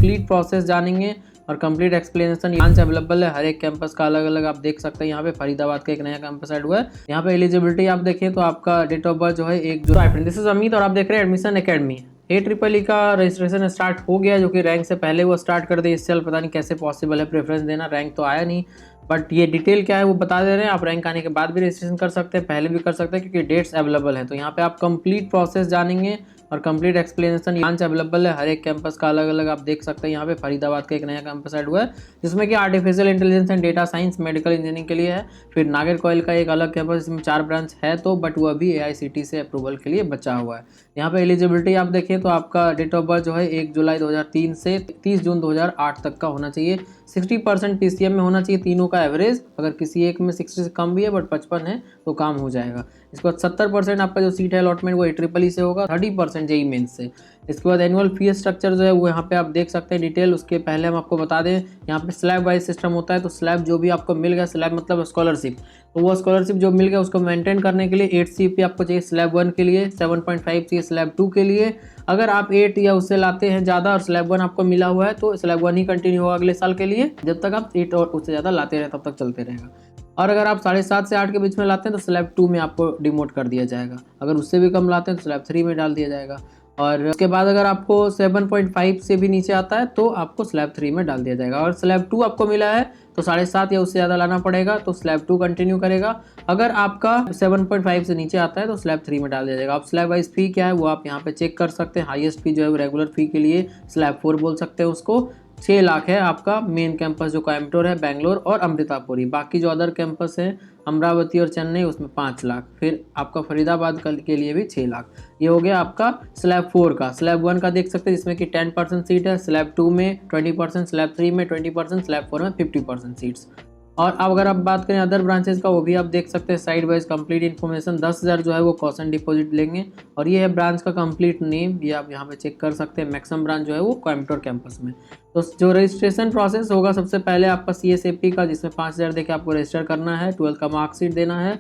Complete process जानेंगे और complete explanation यहाँ से अवेलेबल है। हर एक कैंपस का अलग अलग आप देख सकते हैं। यहाँ पे फरीदाबाद का एक नया कैंपस ऐड हुआ है। यहाँ पे एलिजिबिलिटी आप देखें तो आपका डेट ऑफ बर्थ जो है 1 जुलाई। दिस इज अमित और आप देख रहे हैं एडमिशन एकेडमी। AEEE का रजिस्ट्रेशन स्टार्ट हो गया, जो कि रैंक से पहले वो स्टार्ट कर दे। इससे पता नहीं कैसे पॉसिबल है प्रेफरेंस देना, रैंक तो आया नहीं, बट ये डिटेल क्या है वो बता दे रहे हैं। आप रैंक आने के बाद भी रजिस्ट्रेशन कर सकते हैं, पहले भी कर सकते हैं, क्योंकि डेट्स अवेलेबल है। तो यहाँ पे आप कंप्लीट प्रोसेस जानेंगे और कंप्लीट एक्सप्लेनेशन यहाँ से अवेलेबल है। हर एक कैंपस का अलग अलग आप देख सकते हैं। यहाँ पे फरीदाबाद का एक नया कैंपस ऐड हुआ है, जिसमें कि artificial intelligence and data science medical engineering के लिए है। फिर नागरकोइल का एक अलग कैंपस, जिसमें 4 ब्रांच है, तो बट वो अभी AICTE से अप्रूवल के लिए बचा हुआ है। यहाँ पे एलिजिबिलिटी आप देखें तो आपका डेट ऑफ बर्थ जो है 1 जुलाई 2003 से 30 जून 2008 तक का होना चाहिए। 60% PCM में होना चाहिए तीनों का एवरेज। अगर किसी एक में 60 से कम भी है बट 55 है तो काम हो जाएगा। इसके बाद 70% आपका जो सीट है अलॉटमेंट वो AEEE से होगा, 30% JEE मेंस से। इसके बाद एनुअल फीस स्ट्रक्चर जो है वो यहाँ पे आप देख सकते हैं डिटेल। उसके पहले हम आपको बता दें, यहाँ पे स्लैब वाइज सिस्टम होता है। तो स्लैब जो भी आपको मिल गया, स्लैब मतलब स्कॉलरशिप, तो वो स्कॉलरशिप जो मिल गया उसको मेंटेन करने के लिए 8 CP आपको चाहिए स्लैब 1 के लिए, 7.5 चाहिए स्लैब 2 के लिए। अगर आप 8 या उससे लाते हैं ज़्यादा और स्लैब 1 आपको मिला हुआ है तो स्लैब 1 ही कंटिन्यू होगा अगले साल के लिए, जब तक आप 8 और उससे ज़्यादा लाते रहे तब तक चलते रहेगा। और अगर आप 7.5 से 8 के बीच में लाते हैं तो स्लैब 2 में आपको डिमोट कर दिया जाएगा। अगर उससे भी कम लाते हैं तो स्लैब 3 में डाल दिया जाएगा। और उसके बाद अगर आपको 7.5 से भी नीचे आता है तो आपको स्लैब 3 में डाल दिया जाएगा। और स्लैब 2 आपको मिला है तो 7.5 या उससे ज़्यादा लाना पड़ेगा, तो स्लैब 2 कंटिन्यू करेगा। अगर आपका 7.5 से नीचे आता है तो स्लैब 3 में डाल दिया जाएगा। अब स्लैब वाइज फी क्या है वो आप यहाँ पे चेक कर सकते हैं। हाईएस्ट फी जो है वो रेगुलर फी के लिए स्लैब 4 बोल सकते हैं उसको, 6 लाख है आपका मेन कैंपस जो कोयम्बटूर है, बेंगलोर और अमृतापुरी। बाकी जो अदर कैंपस है अमरावती और चेन्नई, उसमें 5 लाख। फिर आपका फरीदाबाद के लिए भी 6 लाख। ये हो गया आपका स्लैब 4 का। स्लैब 1 का देख सकते हैं, जिसमें कि 10% सीट है, स्लैब 2 में 20%, स्लैब 3 में 20%, स्लैब 4 में 50% सीट्स। और अब अगर आप बात करें अदर ब्रांचेस का, वो भी आप देख सकते हैं साइड वाइज कंप्लीट इन्फॉर्मेशन। 10,000 जो है वो कॉशन डिपॉजिट लेंगे। और ये है ब्रांच का कंप्लीट नेम, ये आप यहाँ पे चेक कर सकते हैं। मैक्सिमम ब्रांच जो है वो कोयम्बटूर कैंपस में। तो जो रजिस्ट्रेशन प्रोसेस होगा, सबसे पहले आपका CSAP का, जिसमें 5,000 देके आपको रजिस्टर करना है, 12th का मार्कशीट देना है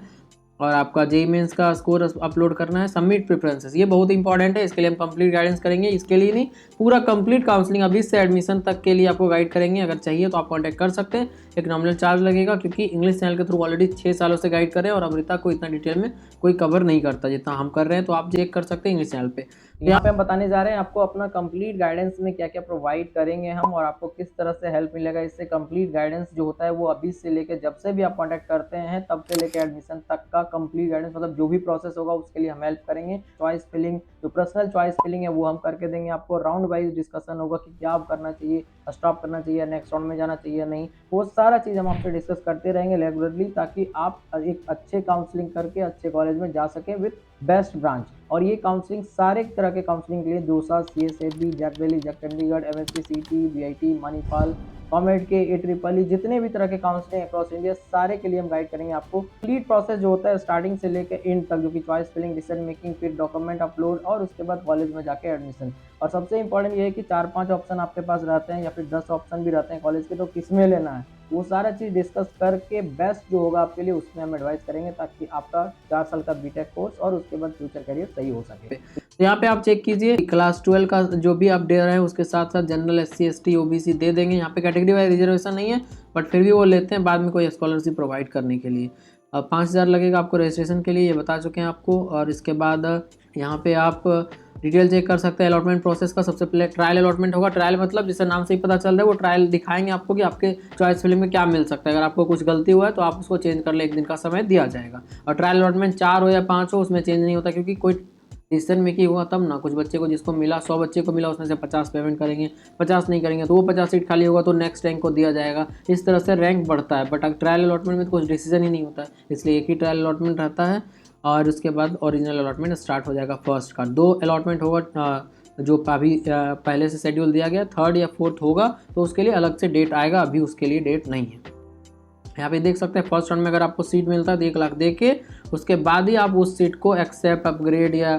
और आपका JEE मेंस का स्कोर अपलोड करना है, सबमिट प्रेफरेंसेस। ये बहुत इंपॉर्टेंट है, इसके लिए हम कंप्लीट गाइडेंस करेंगे। इसके लिए नहीं, पूरा कंप्लीट काउंसलिंग अभी से एडमिशन तक के लिए आपको गाइड करेंगे। अगर चाहिए तो आप कांटेक्ट कर सकते हैं। एक नॉमिनल चार्ज लगेगा, क्योंकि इंग्लिश चैनल के थ्रू ऑलरेडी 6 सालों से गाइड कर रहे हैं और अमृता को इतना डिटेल में कोई कवर नहीं करता जितना हम कर रहे हैं। तो आप चेक कर सकते हैं इंग्लिश चैनल पे। यहाँ पे हम बताने जा रहे हैं आपको अपना कंप्लीट गाइडेंस में क्या क्या प्रोवाइड करेंगे हम, और आपको किस तरह से हेल्प मिलेगा इससे। कंप्लीट गाइडेंस जो होता है वो अभी से लेके जब से भी आप कांटेक्ट करते हैं तब से लेके एडमिशन तक का कंप्लीट गाइडेंस, मतलब जो भी प्रोसेस होगा उसके लिए हम हेल्प करेंगे। चॉइस फिलिंग, जो पर्सनल चॉइस फिलिंग है वो हम करके देंगे आपको। राउंड वाइज डिस्कशन होगा कि क्या आप करना चाहिए, स्टॉप करना चाहिए, नेक्स्ट राउंड में जाना चाहिए नहीं, वो सारा चीज़ हम आपसे डिस्कस करते रहेंगे रेगुलरली, ताकि आप एक अच्छे काउंसलिंग करके अच्छे कॉलेज में जा सकें विद बेस्ट ब्रांच। और ये काउंसलिंग सारे तरह के काउंसलिंग के लिए दोसा, CSAP, जैक वैली, JAC Chandigarh, MSc, CT, BIT, Manipal, COMEDK, AEEE, जितने भी तरह के काउंसलिंग अक्रॉस इंडिया, सारे के लिए हम गाइड करेंगे आपको। कंप्लीट प्रोसेस जो होता है स्टार्टिंग से लेकर एंड तक, जो कि चॉइस फिलिंग, डिसीजन मेकिंग, फिर डॉक्यूमेंट अपलोड और उसके बाद कॉलेज में जाके एडमिशन। और सबसे इंपॉर्टेंट ये है कि 4-5 ऑप्शन आपके पास रहते हैं या फिर 10 ऑप्शन भी रहते हैं कॉलेज के, तो किसमें लेना है वो सारा चीज़ डिस्कस करके बेस्ट जो होगा आपके लिए उसमें हम एडवाइस करेंगे, ताकि आपका 4 साल का बीटेक कोर्स और उसके बाद फ्यूचर करियर सही हो सके। तो यहाँ पे आप चेक कीजिए, क्लास 12 का जो भी आप दे रहे हैं उसके साथ साथ जनरल, SC, ST, OBC दे देंगे। यहाँ पे कैटेगरी वाइज रिजर्वेशन नहीं है, बट फिर भी वो लेते हैं बाद में कोई स्कॉलरशिप प्रोवाइड करने के लिए। अब 5,000 लगेगा आपको रजिस्ट्रेशन के लिए, ये बता चुके हैं आपको। और इसके बाद यहाँ पे आप डिटेल चेक कर सकते हैं अलॉटमेंट प्रोसेस का। सबसे पहले ट्रायल अलॉटमेंट होगा। ट्रायल मतलब जिससे नाम से ही पता चल रहा है, वो ट्रायल दिखाएंगे आपको कि आपके चॉइस फिलिंग में क्या मिल सकता है। अगर आपको कुछ गलती हुआ है तो आप उसको चेंज कर ले, 1 दिन का समय दिया जाएगा। और ट्रायल अलॉटमेंट 4 हो या 5 हो, उसमें चेंज नहीं होता, क्योंकि कोई डिसीजन मेकिंग हुआ तब ना। कुछ बच्चे को जिसको मिला, 100 बच्चे को मिला, उसमें से 50 पेमेंट करेंगे, 50 नहीं करेंगे तो वो 50 सीट खाली होगा तो नेक्स्ट रैंक को दिया जाएगा। इस तरह से रैंक बढ़ता है। बट ट्रायल अलॉटमेंट में तो कुछ डिसीजन ही नहीं होता है, इसलिए एक ही ट्रायल अलॉटमेंट रहता है। और उसके बाद ओरिजिनल अलॉटमेंट स्टार्ट हो जाएगा फर्स्ट का। 2 अलॉटमेंट होगा जो अभी पहले से शेड्यूल दिया गया। 3rd या 4th होगा तो उसके लिए अलग से डेट आएगा, अभी उसके लिए डेट नहीं है। यहाँ पे देख सकते हैं फर्स्ट राउंड में अगर आपको सीट मिलता है तो 1 लाख दे के उसके बाद ही आप उस सीट को एक्सेप्ट, अपग्रेड या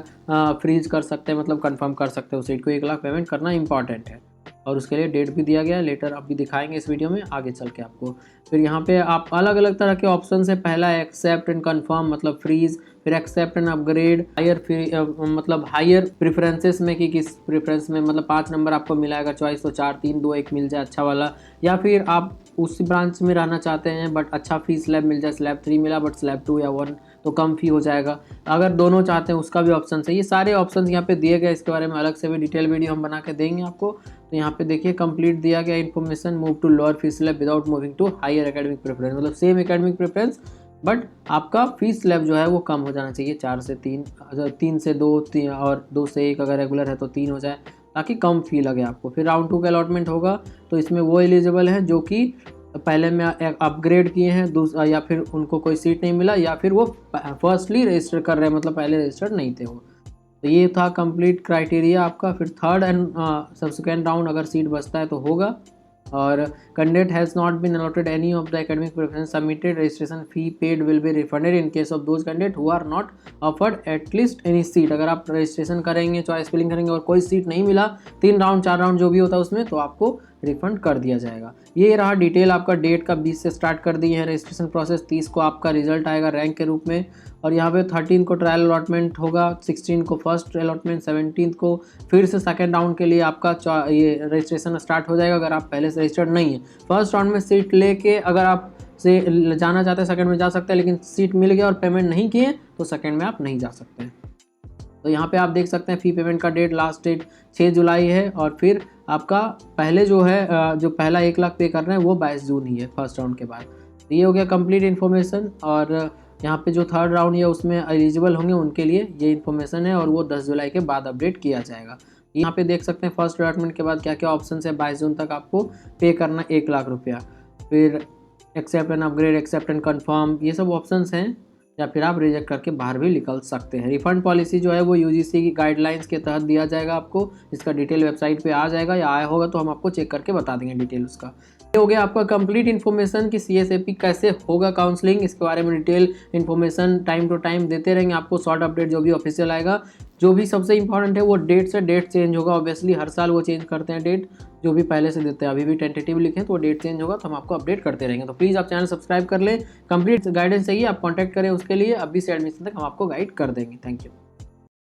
फ्रीज कर सकते हैं, मतलब कंफर्म कर सकते हैं उस सीट को। 1 लाख पेमेंट करना इंपॉर्टेंट है। और उसके लिए डेट भी दिया गया है, लेटर अभी दिखाएंगे इस वीडियो में आगे चल के आपको। फिर यहाँ पे आप अलग अलग तरह के ऑप्शन है। पहला है एक्सेप्ट एंड कन्फर्म मतलब फ्रीज, फिर एक्सेप्ट एंड अपग्रेड, मतलब हायर प्रेफरेंसेस में कि किस प्रेफरेंस में मतलब 5 नंबर आपको मिला है, अगर चॉइस तो 4 3 2 1 मिल जाए अच्छा वाला, या फिर आप उसी ब्रांच में रहना चाहते हैं बट अच्छा फी स्लैब मिल जाए, स्लैब 3 मिला बट स्लैब 2 या 1 तो कम फी हो जाएगा, अगर दोनों चाहते हैं उसका भी ऑप्शन है। ये सारे ऑप्शन यहाँ पे दिए गए, इसके बारे में अलग से भी डिटेल वीडियो हम बना के देंगे आपको। तो यहाँ पे देखिए कंप्लीट दिया गया information, move to lower fee slab without moving to higher academic preference, मतलब सेम एकेडमिक प्रेफरेंस बट आपका फी स्लैब जो है वो कम हो जाना चाहिए, 4 से 3, 3 से 2 और 2 से 1 अगर रेगुलर है तो 3 हो जाए ताकि कम फी लगे आपको। फिर राउंड 2 का अलॉटमेंट होगा तो इसमें वो एलिजिबल हैं जो कि पहले में अपग्रेड किए हैं दूसरा, या फिर उनको कोई सीट नहीं मिला, या फिर वो फर्स्टली रजिस्टर कर रहे हैं मतलब पहले रजिस्टर्ड नहीं थे वो। तो ये था कंप्लीट क्राइटेरिया आपका। फिर थर्ड एंड सब्सिक्वेंट राउंड अगर सीट बचता है तो होगा। और candidate has not been allotted any of the academic preference submitted, registration fee paid will be refunded in case of those candidate who are not offered at least any seat. अगर आप registration करेंगे, choice filling करेंगे और कोई seat नहीं मिला 3 round 4 round जो भी होता है उसमें, तो आपको रिफंड कर दिया जाएगा। ये रहा डिटेल आपका। डेट का 20 से स्टार्ट कर दिए हैं रजिस्ट्रेशन प्रोसेस, 30 को आपका रिजल्ट आएगा रैंक के रूप में, और यहाँ पे 13 को ट्रायल अलॉटमेंट होगा, 16 को फर्स्ट अलॉटमेंट, 17 को फिर से सेकंड राउंड के लिए आपका ये रजिस्ट्रेशन स्टार्ट हो जाएगा अगर आप पहले से रजिस्टर्ड नहीं है। फर्स्ट राउंड में सीट लेके अगर आप से जाना चाहते हैं सेकंड में जा सकते हैं, लेकिन सीट मिल गया और पेमेंट नहीं किए तो सेकंड में आप नहीं जा सकते हैं। तो यहाँ पे आप देख सकते हैं फ़ी पेमेंट का डेट, लास्ट डेट 6 जुलाई है, और फिर आपका पहले जो है जो पहला 1 लाख पे कर रहे हैं वो 22 जून ही है फर्स्ट राउंड के बाद। तो ये हो गया कंप्लीट इन्फॉर्मेशन। और यहाँ पे जो थर्ड राउंड है उसमें एलिजिबल होंगे उनके लिए ये इन्फॉर्मेशन है, और वो 10 जुलाई के बाद अपडेट किया जाएगा। यहाँ पे देख सकते हैं फर्स्ट अलॉटमेंट के बाद क्या क्या ऑप्शन है। 22 जून तक आपको पे करना 1 लाख रुपया, फिर accept and upgrade, accept and confirm, ये सब ऑप्शंस हैं, या फिर आप रिजेक्ट करके बाहर भी निकल सकते हैं। रिफंड पॉलिसी जो है वो यूजीसी की गाइडलाइंस के तहत दिया जाएगा आपको, इसका डिटेल वेबसाइट पे आ जाएगा, या आया होगा तो हम आपको चेक करके बता देंगे डिटेल उसका। ये हो गया आपका कंप्लीट इन्फॉर्मेशन कि CSAP कैसे होगा काउंसलिंग, इसके बारे में detail information time to time देते रहेंगे आपको, शॉर्ट अपडेट जो भी ऑफिशियल आएगा। जो भी सबसे इंपॉर्टेंट है वो डेट से, डेट चेंज होगा ऑब्वियसली, हर साल वो चेंज करते हैं डेट, जो भी पहले से देते हैं। अभी भी टेंटेटिव लिखें तो डेट चेंज होगा तो हम आपको अपडेट करते रहेंगे। तो प्लीज़ आप चैनल सब्सक्राइब कर लें, कंप्लीट गाइडेंस चाहिए आप कॉन्टैक्ट करें उसके लिए, अभी से एडमिशन तक हम आपको गाइड कर देंगे। Thank you.